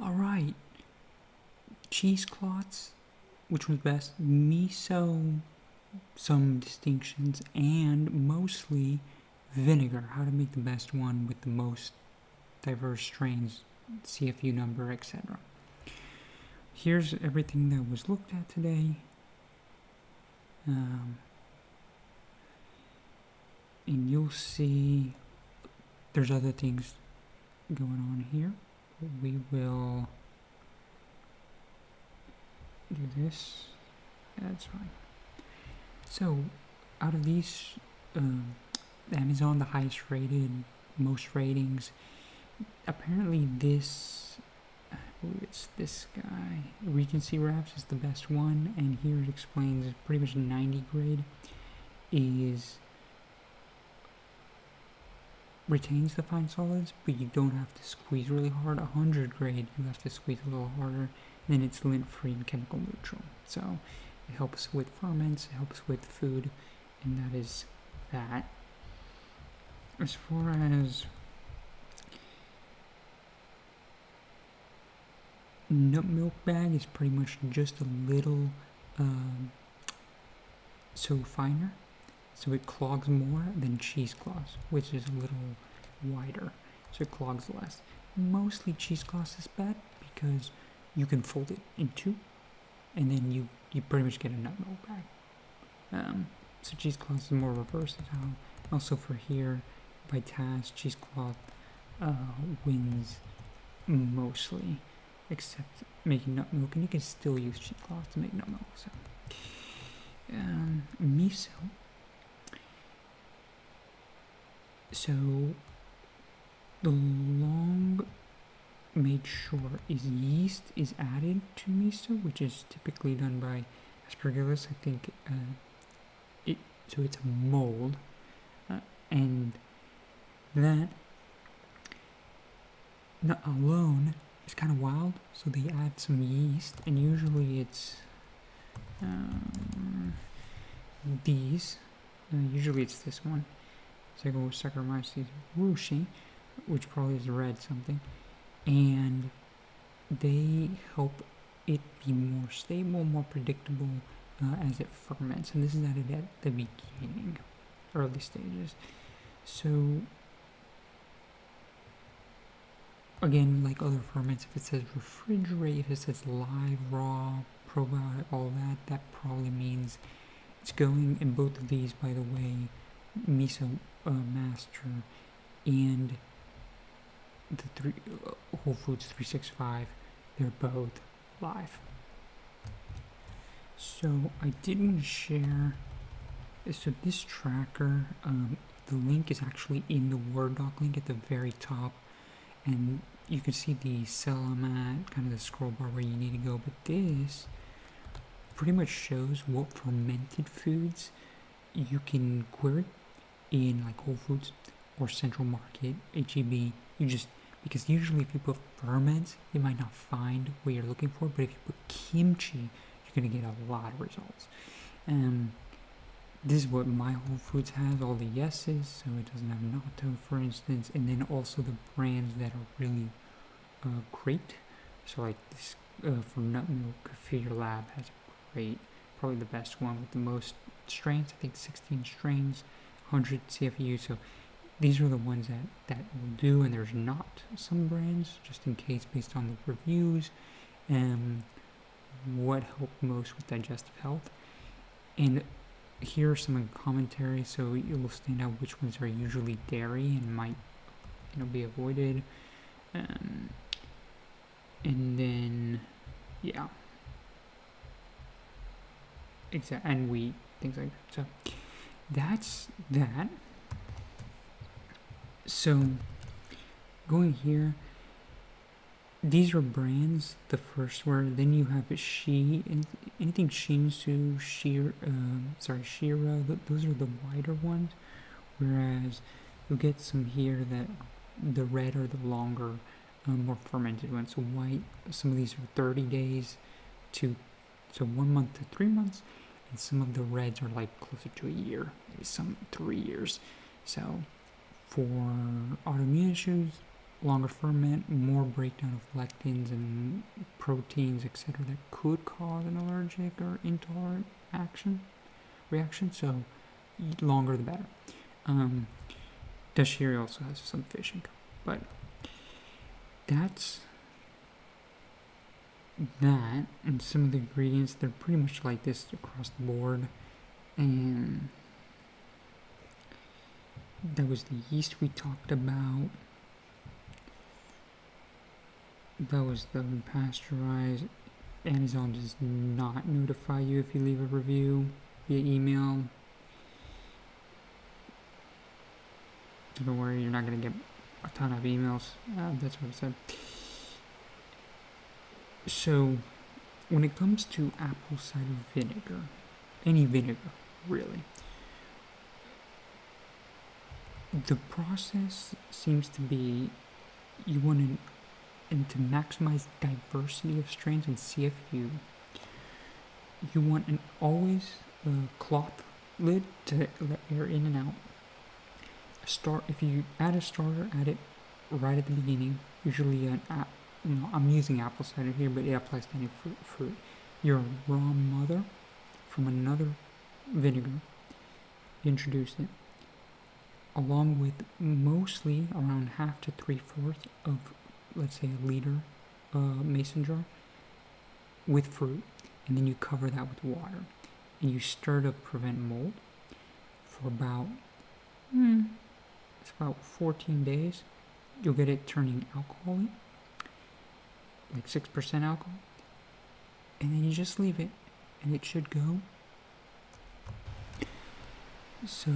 Alright, cheesecloths, which was best? Miso, some distinctions, and mostly vinegar. How to make the best one with the most diverse strains, CFU number, etc. Here's everything that was looked at today. And you'll see there's other things going on here. We will do this. That's fine. So, out of these, Amazon, the highest rated, most ratings. Apparently, this, I believe it's this guy, Regency Wraps is the best one, and here it explains pretty much 90 grade is retains the fine solids, but you don't have to squeeze really hard. 100 grade, you have to squeeze a little harder. And then it's lint-free and chemical neutral. So it helps with ferments, it helps with food, and that is that. As far as nut milk bag is pretty much just a little so finer, so it clogs more than cheesecloth, which is a little wider, so it clogs less. Mostly cheesecloth is bad because you can fold it in two, and then you pretty much get a nut milk bag. So cheesecloth is more versatile. Also for here, by task, cheesecloth wins mostly, except making nut milk, and you can still use cheesecloth to make nut milk. So miso. So the long made sure is yeast is added to miso, which is typically done by aspergillus. I think so it's a mold, and that nut alone is kind of wild. So they add some yeast, and usually it's these. Usually it's this one. Saccharomyces rushi, which probably is red something, and they help it be more stable, more predictable as it ferments. And this is added at the beginning, early stages. So again, like other ferments, if it says refrigerate, if it says live, raw, probiotic, all that probably means it's going. And both of these, by the way, miso master and the Whole Foods 365, they're both live. So I did want to share. So this tracker, the link is actually in the Word doc link at the very top, and you can see the cell I'm at, kind of the scroll bar where you need to go. But this pretty much shows what fermented foods you can query in like Whole Foods or Central Market, HEB. Because usually if you put ferments, you might not find what you're looking for, but if you put kimchi, you're going to get a lot of results. This is what my Whole Foods has, all the yeses, so it doesn't have natto, for instance, and then also the brands that are really great. So like this for nut milk, Feeder Lab has a great, probably the best one with the most strains. I think 16 strains, 100 CFUs. So these are the ones that will do, and there's not some brands, just in case, based on the reviews, what helped most with digestive health. And here are some commentary, so it will stand out which ones are usually dairy and might be avoided. And then, yeah. Exactly, and wheat, things like that. So that's that. So going here, these are brands. The first word, then you have anything Shinsu, Shira. Those are the wider ones. Whereas you'll get some here that the red are the longer, more fermented ones. So white, some of these are 30 days to 1 month to 3 months, and some of the reds are like closer to a year, maybe some 3 years. So for autoimmune issues, longer ferment, more breakdown of lectins and proteins, etc., that could cause an allergic or intolerant reaction. So longer the better. Dashiri also has some fish in, but that's that. And some of the ingredients, they're pretty much like this across the board. And that was the yeast we talked about. That was the unpasteurized. Amazon does not notify you if you leave a review via email. Don't worry, you're not going to get a ton of emails. That's what I said. So, when it comes to apple cider vinegar, any vinegar, really, the process seems to be you want to, and to maximize diversity of strains in CFU, you want an always cloth lid to let air in and out. If you add a starter, add it right at the beginning. Usually I'm using apple cider here, but it applies to any fruit. Your raw mother from another vinegar, you introduce it, along with mostly around half to 3/4 of, let's say, a liter mason jar with fruit, and then you cover that with water, and you stir to prevent mold for about 14 days. You'll get it turning alcohol-y, like 6% alcohol, and then you just leave it, and it should go. So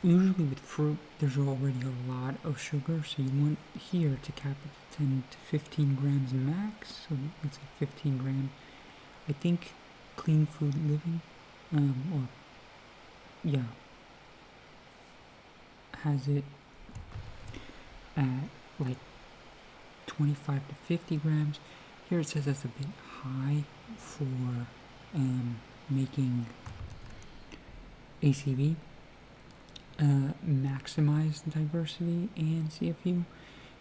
usually with fruit, there's already a lot of sugar, so you want here to cap it to 10 to 15 grams max. So let's say 15 grams. I think Clean Food Living, has it at like 25 to 50 grams. Here it says that's a bit high for making ACV. Maximize diversity and CFU.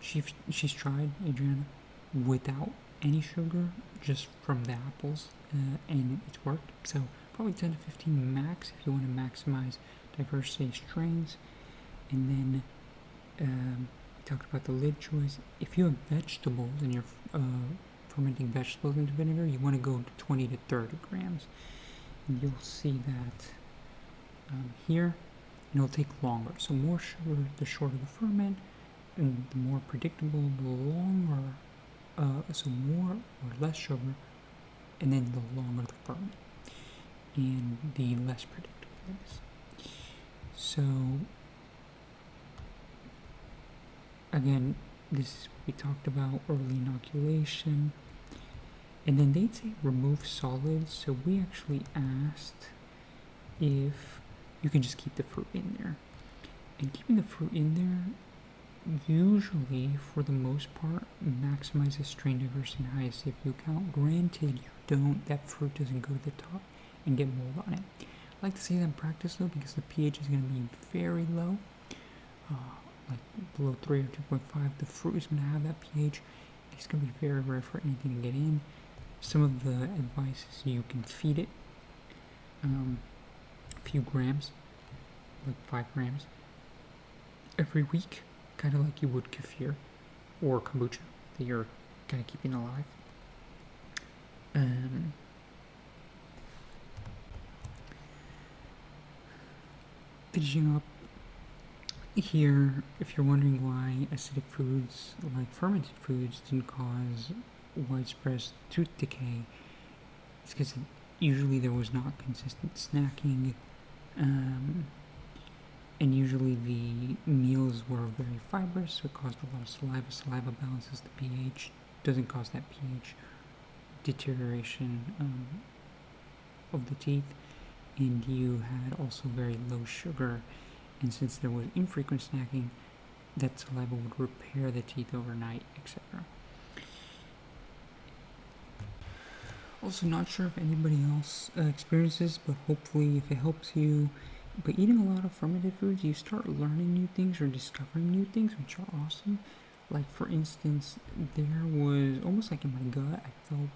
She's tried, Adriana, without any sugar, just from the apples, and it's worked. So probably 10 to 15 max if you want to maximize diversity of strains. And then we talked about the lid choice. If you have vegetables and you're fermenting vegetables into vinegar, you want to go to 20 to 30 grams. And you'll see that here. And it'll take longer. So more sugar, the shorter the ferment, and the more predictable, the longer. So more or less sugar, and then the longer the ferment, and the less predictable it is. So again, this is what we talked about, early inoculation. And then they'd say remove solids. So we actually asked if you can just keep the fruit in there. And keeping the fruit in there, usually, for the most part, maximizes strain diversity and highest CFU count. Granted, that fruit doesn't go to the top and get mold on it. I like to say that in practice, though, because the pH is going to be very low, like below 3 or 2.5. The fruit is going to have that pH. It's going to be very rare for anything to get in. Some of the advice is you can feed it a few grams, like 5 grams, every week, kind of like you would kefir or kombucha that you're kind of keeping alive. Finishing up here, if you're wondering why acidic foods like fermented foods didn't cause widespread tooth decay, it's because usually there was not consistent snacking, and usually the meals were very fibrous, so it caused a lot of saliva. Saliva balances the pH, doesn't cause that pH deterioration of the teeth, and you had also very low sugar, and since there was infrequent snacking, that saliva would repair the teeth overnight, etc. Also, not sure if anybody else experiences, but hopefully if it helps you, But eating a lot of fermented foods, you start learning new things or discovering new things, which are awesome. Like, for instance, there was almost like in my gut, I felt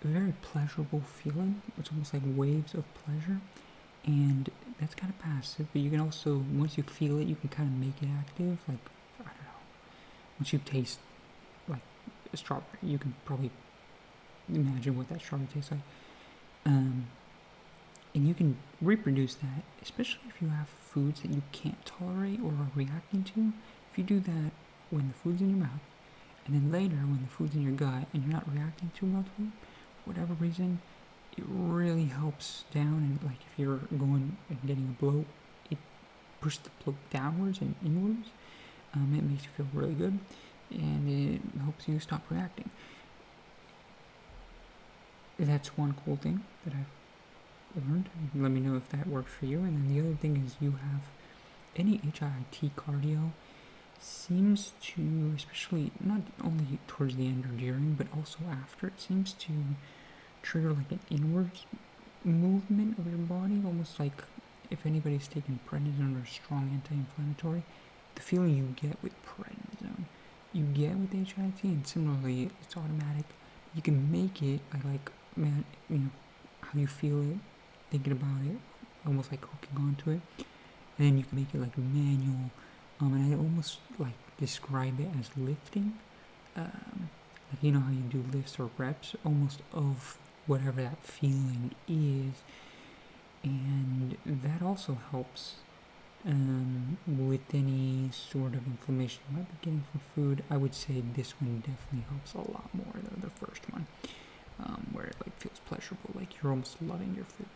a very pleasurable feeling. It's almost like waves of pleasure. And that's kind of passive, but you can also, once you feel it, you can kind of make it active. Like, I don't know, once you taste like a strawberry, you can probably imagine what that strawberry tastes like. And you can reproduce that, especially if you have foods that you can't tolerate or are reacting to. If you do that when the food's in your mouth, and then later when the food's in your gut and you're not reacting too well to it, for whatever reason, it really helps down. And like if you're going and getting a bloat, it pushes the bloat downwards and inwards. It makes you feel really good, and it helps you stop reacting. That's one cool thing that I've learned. Let me know if that works for you. And then the other thing is, you have any HIIT cardio seems to, especially not only towards the end or during, but also after, it seems to trigger like an inwards movement of your body, almost like if anybody's taken prednisone or strong anti-inflammatory, the feeling you get with prednisone, you get with HIIT, and similarly, it's automatic. You can make it like, man, you know, how you feel it, thinking about it, almost like hooking onto it, and then you can make it like manual. And I almost like describe it as lifting. Like, you know how you do lifts or reps, almost of whatever that feeling is. And that also helps with any sort of inflammation you might be getting from food. I would say this one definitely helps a lot more than the first one, where it like feels pleasurable, like you're almost loving your food.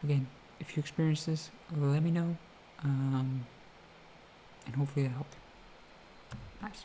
Again, if you experience this, let me know, and hopefully that helped. Nice.